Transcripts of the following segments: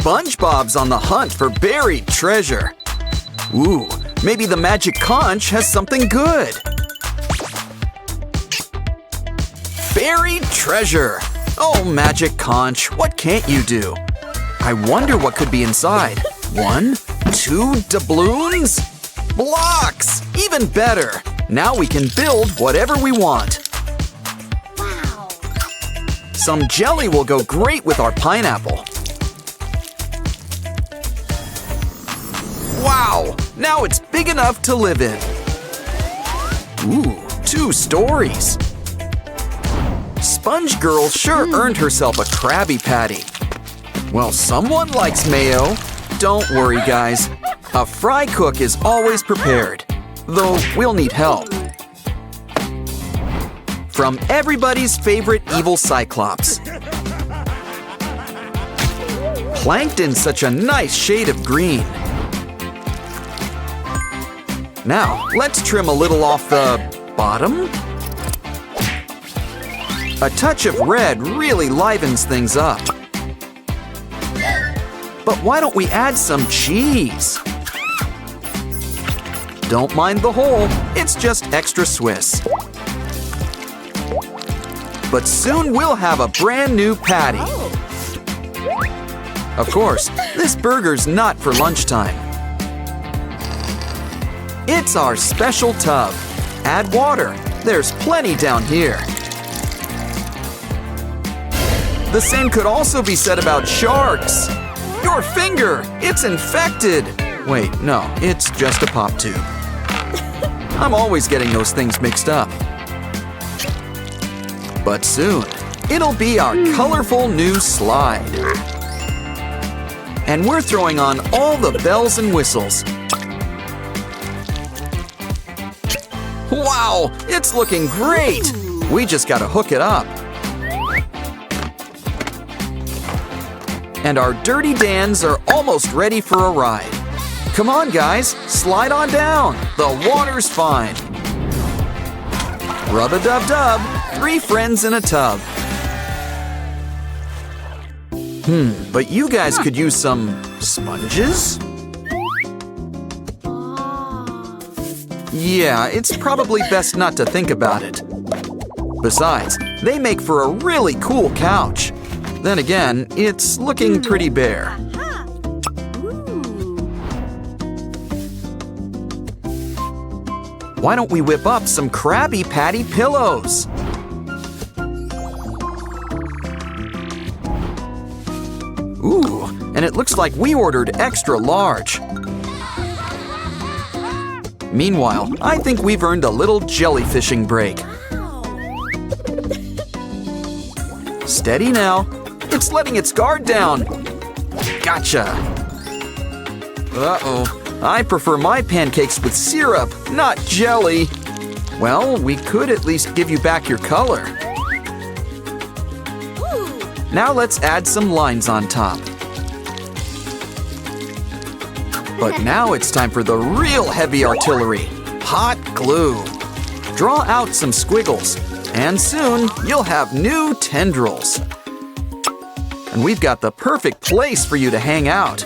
SpongeBob's on the hunt for buried treasure. Ooh, maybe the magic conch has something good. Buried treasure! Oh, magic conch, what can't you do? I wonder what could be inside. 1, 2 doubloons? Blocks! Even better! Now we can build whatever we want. Wow! Some jelly will go great with our pineapple. Wow! Now it's big enough to live in. Ooh, 2 stories. Sponge Girl sure earned herself a Krabby Patty. Well, someone likes mayo. Don't worry, guys. A fry cook is always prepared, though we'll need help. From everybody's favorite evil Cyclops. Plankton's such a nice shade of green. Now, let's trim a little off the bottom. A touch of red really livens things up. But why don't we add some cheese? Don't mind the hole, it's just extra Swiss. But soon we'll have a brand new patty. Of course, this burger's not for lunchtime. It's our special tub. Add water. There's plenty down here. The same could also be said about sharks. Your finger! It's infected! Wait, no, it's just a pop tube. I'm always getting those things mixed up. But soon, it'll be our colorful new slide. And we're throwing on all the bells and whistles. Wow, it's looking great! We just gotta hook it up. And our Dirty Dans are almost ready for a ride. Come on, guys, slide on down. The water's fine. Rub-a-dub-dub, 3 friends in a tub. But you guys could use some sponges? Yeah, it's probably best not to think about it. Besides, they make for a really cool couch. Then again, it's looking pretty bare. Why don't we whip up some Krabby Patty pillows? Ooh, and it looks like we ordered extra large. Meanwhile, I think we've earned a little jellyfishing break. Steady now. It's letting its guard down. Gotcha. Uh-oh. I prefer my pancakes with syrup, not jelly. Well, we could at least give you back your color. Now let's add some lines on top. But now it's time for the real heavy artillery, hot glue. Draw out some squiggles, and soon you'll have new tendrils. And we've got the perfect place for you to hang out.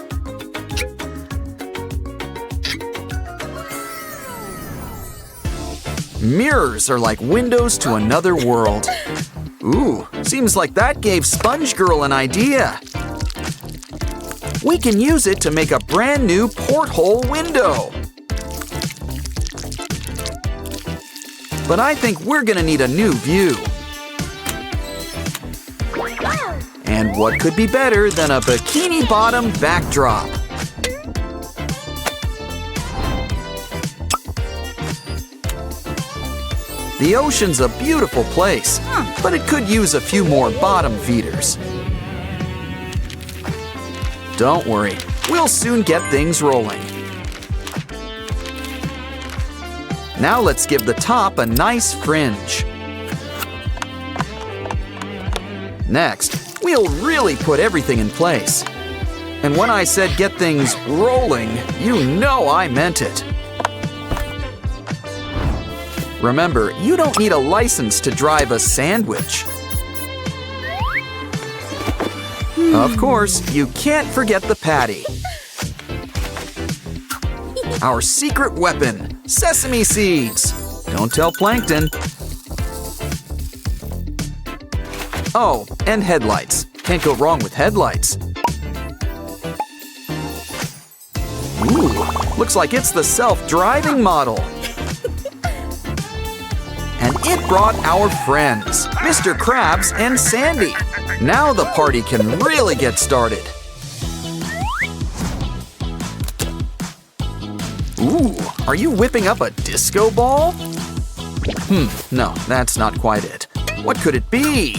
Mirrors are like windows to another world. Ooh, seems like that gave Sponge Girl an idea. We can use it to make a brand new porthole window. But I think we're gonna need a new view. And what could be better than a Bikini Bottom backdrop? The ocean's a beautiful place, but it could use a few more bottom feeders. Don't worry, we'll soon get things rolling. Now let's give the top a nice fringe. Next, we'll really put everything in place. And when I said get things rolling, you know I meant it. Remember, you don't need a license to drive a sandwich. Of course, you can't forget the patty. Our secret weapon, sesame seeds. Don't tell Plankton. Oh, and headlights. Can't go wrong with headlights. Ooh, looks like it's the self-driving model. And it brought our friends, Mr. Krabs and Sandy. Now the party can really get started. Ooh, are you whipping up a disco ball? No, that's not quite it. What could it be?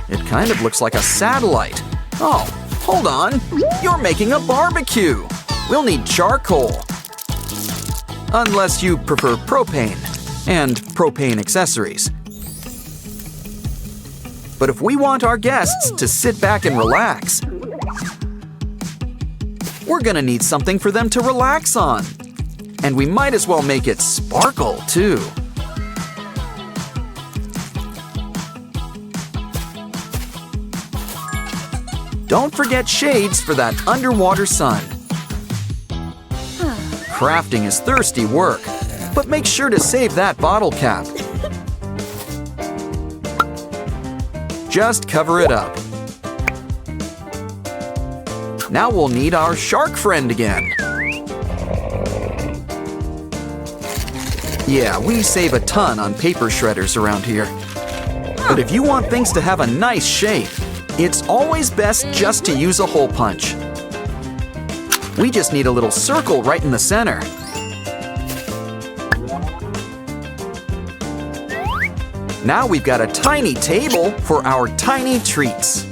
It kind of looks like a satellite. Oh, hold on. You're making a barbecue. We'll need charcoal. Unless you prefer propane and propane accessories. But if we want our guests to sit back and relax, we're gonna need something for them to relax on. And we might as well make it sparkle, too. Don't forget shades for that underwater sun. Crafting is thirsty work, but make sure to save that bottle cap. Just cover it up. Now we'll need our shark friend again. Yeah, we save a ton on paper shredders around here. But if you want things to have a nice shape, it's always best just to use a hole punch. We just need a little circle right in the center. Now we've got a tiny table for our tiny treats.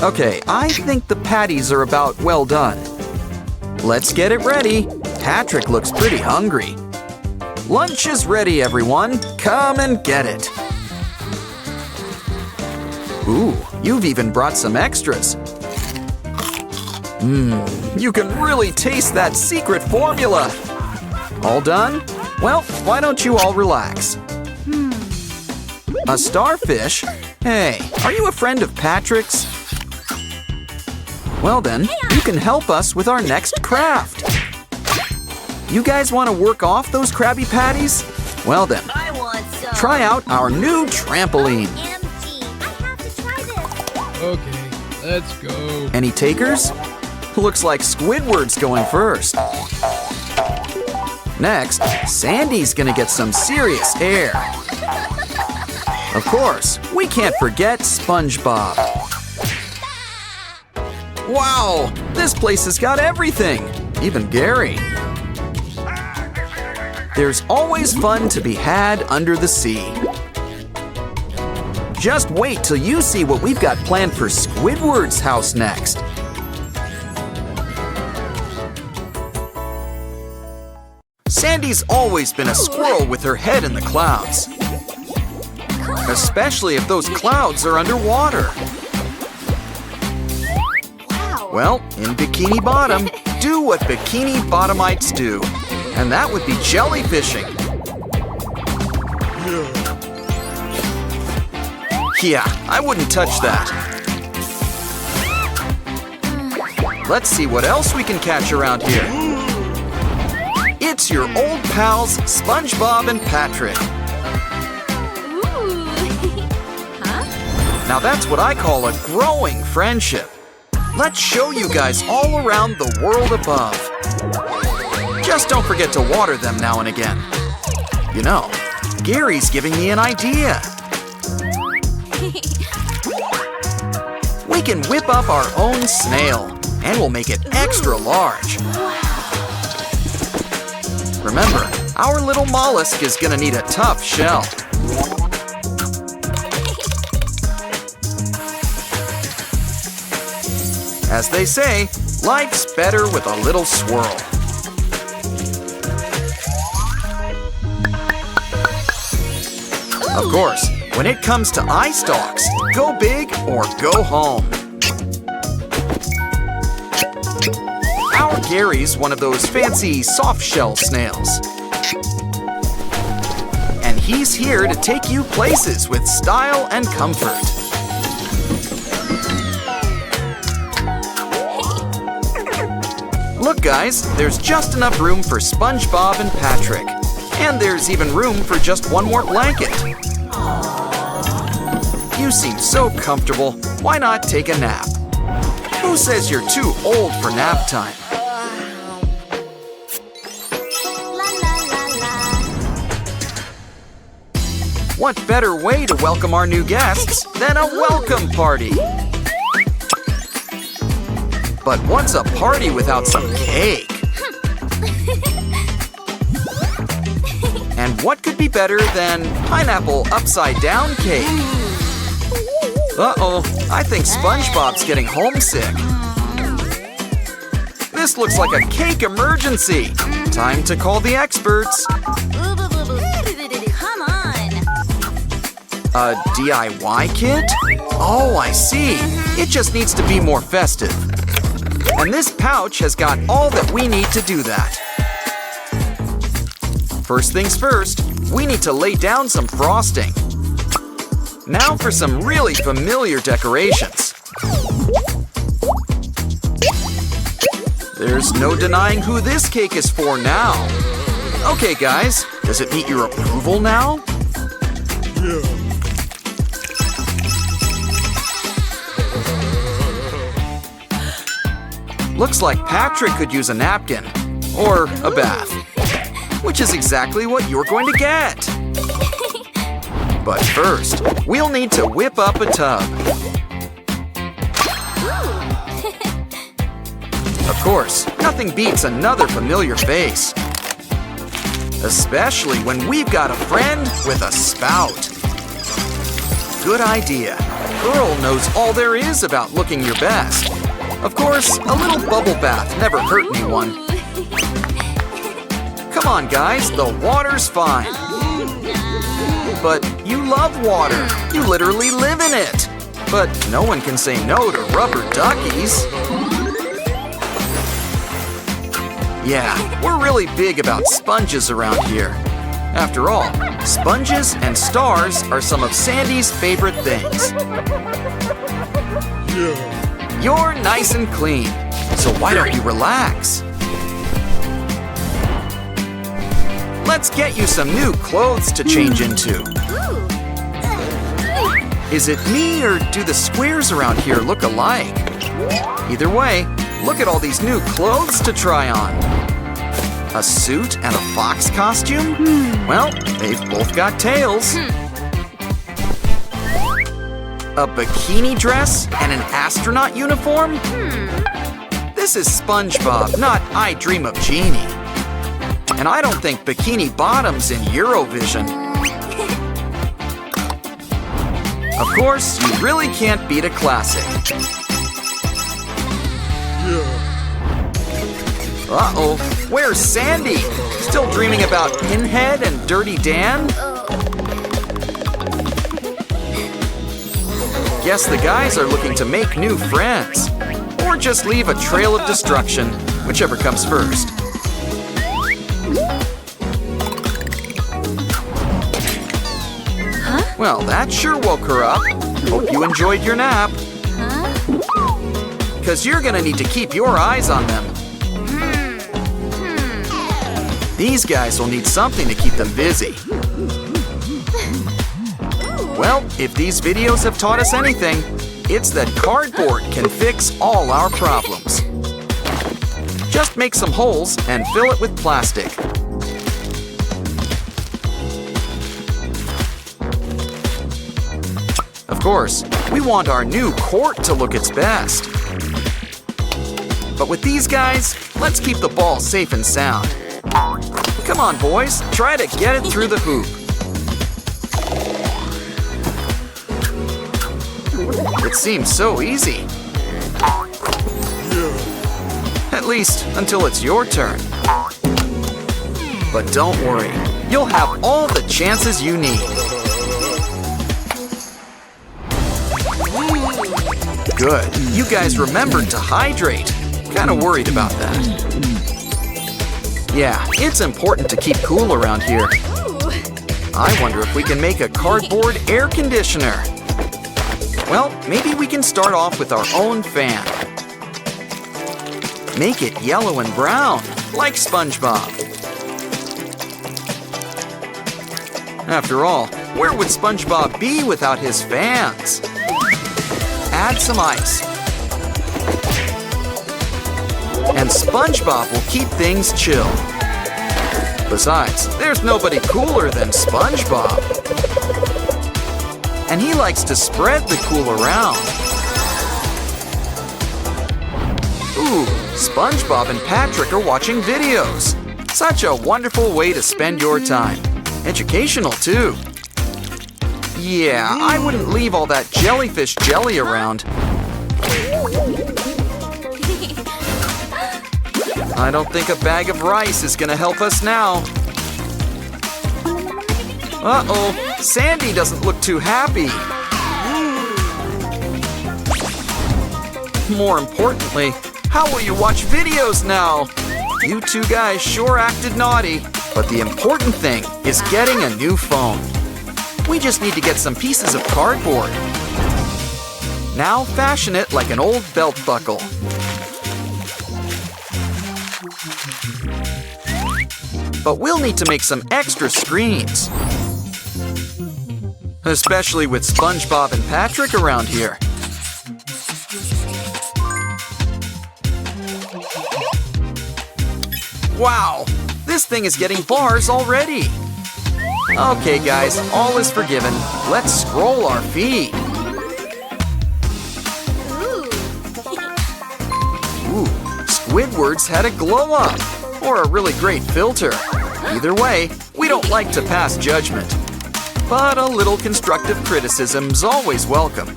Okay, I think the patties are about well done. Let's get it ready. Patrick looks pretty hungry. Lunch is ready, everyone. Come and get it. Ooh, you've even brought some extras. You can really taste that secret formula. All done? Well, why don't you all relax? A starfish? Hey, are you a friend of Patrick's? Well then, you can help us with our next craft. You guys want to work off those Krabby Patties? Well then, try out our new trampoline. Okay, let's go. Any takers? Looks like Squidward's going first. Next, Sandy's gonna get some serious air. Of course, we can't forget SpongeBob. Wow, this place has got everything, even Gary. There's always fun to be had under the sea. Just wait till you see what we've got planned for Squidward's house next. Sandy's always been a squirrel with her head in the clouds. Especially if those clouds are underwater. Well, in Bikini Bottom, do what Bikini Bottomites do. And that would be jellyfishing. Yeah, I wouldn't touch that. Let's see what else we can catch around here. It's your old pals, SpongeBob and Patrick. Now that's what I call a growing friendship. Let's show you guys all around the world above. Just don't forget to water them now and again. You know, Gary's giving me an idea. We can whip up our own snail, and we'll make it extra large. Remember, our little mollusk is gonna need a tough shell. As they say, life's better with a little swirl. Of course, when it comes to eye stalks, go big or go home. Our Gary's one of those fancy soft shell snails. And he's here to take you places with style and comfort. Look guys, there's just enough room for SpongeBob and Patrick. And there's even room for just one more blanket. You seem so comfortable, why not take a nap? Who says you're too old for nap time? What better way to welcome our new guests than a welcome party? But what's a party without some cake? And what could be better than pineapple upside down cake? Uh-oh, I think SpongeBob's getting homesick. This looks like a cake emergency. Time to call the experts. Come on. A DIY kit? Oh, I see. It just needs to be more festive. And this pouch has got all that we need to do that. First things first, we need to lay down some frosting. Now for some really familiar decorations. There's no denying who this cake is for now. Okay, guys, does it meet your approval now? Yeah. Looks like Patrick could use a napkin or a bath, which is exactly what you're going to get. But first, we'll need to whip up a tub. Of course, nothing beats another familiar face. Especially when we've got a friend with a spout. Good idea. Earl knows all there is about looking your best. Of course, a little bubble bath never hurt anyone. Come on, guys, the water's fine. But you love water. You literally live in it. But no one can say no to rubber duckies. Yeah, we're really big about sponges around here. After all, sponges and stars are some of Sandy's favorite things. You're nice and clean, so why don't you relax? Let's get you some new clothes to change into. Is it me or do the squares around here look alike? Either way, look at all these new clothes to try on. A suit and a fox costume? Well, they've both got tails. A bikini dress and an astronaut uniform? This is SpongeBob, not I Dream of Jeannie. And I don't think Bikini Bottom's in Eurovision. Of course, you really can't beat a classic. Uh-oh, where's Sandy? Still dreaming about Pinhead and Dirty Dan? Guess the guys are looking to make new friends. Or just leave a trail of destruction, whichever comes first. Well, that sure woke her up. Hope you enjoyed your nap. Because you're gonna need to keep your eyes on them. These guys will need something to keep them busy. Well, if these videos have taught us anything, it's that cardboard can fix all our problems. Just make some holes and fill it with plastic. Of course, we want our new court to look its best. But with these guys, let's keep the ball safe and sound. Come on, boys, try to get it through the hoop. It seems so easy. At least until it's your turn. But don't worry, you'll have all the chances you need. Good, you guys remembered to hydrate. Kinda worried about that. Yeah, it's important to keep cool around here. I wonder if we can make a cardboard air conditioner. Well, maybe we can start off with our own fan. Make it yellow and brown, like SpongeBob. After all, where would SpongeBob be without his fans? Add some ice. And SpongeBob will keep things chill. Besides, there's nobody cooler than SpongeBob. And he likes to spread the cool around. Ooh, SpongeBob and Patrick are watching videos. Such a wonderful way to spend your time. Educational, too. Yeah, I wouldn't leave all that jellyfish jelly around. I don't think a bag of rice is gonna help us now. Uh-oh, Sandy doesn't look too happy. More importantly, how will you watch videos now? You two guys sure acted naughty, but the important thing is getting a new phone. We just need to get some pieces of cardboard. Now fashion it like an old belt buckle. But we'll need to make some extra screens. Especially with SpongeBob and Patrick around here. Wow, this thing is getting bars already. Okay guys, all is forgiven. Let's scroll our feed. Ooh, Squidward's had a glow up. Or a really great filter. Either way, we don't like to pass judgment. But a little constructive criticism's always welcome.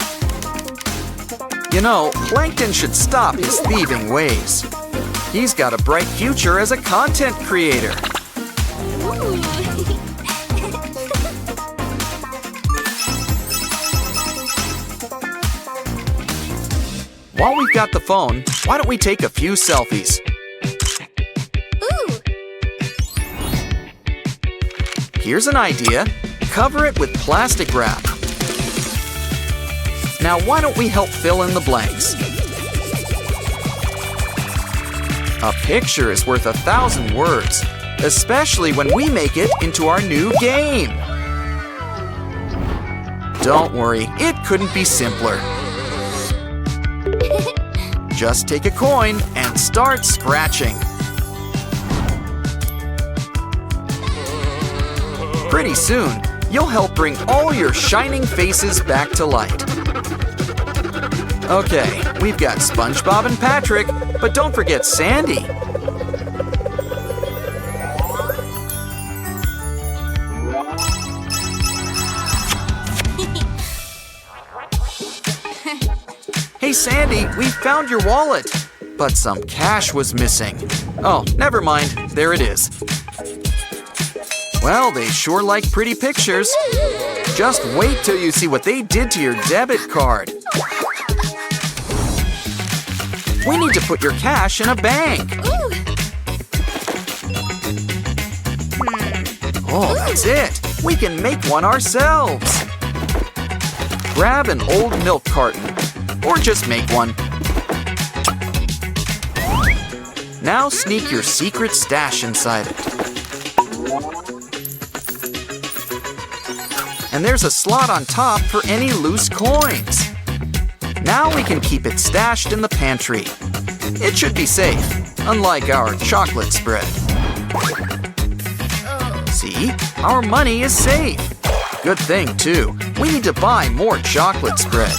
You know, Plankton should stop his thieving ways. He's got a bright future as a content creator. While we've got the phone, why don't we take a few selfies? Here's an idea. Cover it with plastic wrap. Now why don't we help fill in the blanks? A picture is worth 1,000 words, especially when we make it into our new game. Don't worry, it couldn't be simpler. Just take a coin and start scratching. Pretty soon, you'll help bring all your shining faces back to light. Okay, we've got SpongeBob and Patrick, but don't forget Sandy. Hey Sandy, we found your wallet, but some cash was missing. Oh, never mind, there it is. Well, they sure like pretty pictures. Just wait till you see what they did to your debit card. We need to put your cash in a bank. Oh, that's it. We can make one ourselves. Grab an old milk carton, or just make one. Now sneak your secret stash inside it. And there's a slot on top for any loose coins. Now we can keep it stashed in the pantry. It should be safe, unlike our chocolate spread. See? Our money is safe. Good thing, too. We need to buy more chocolate spread.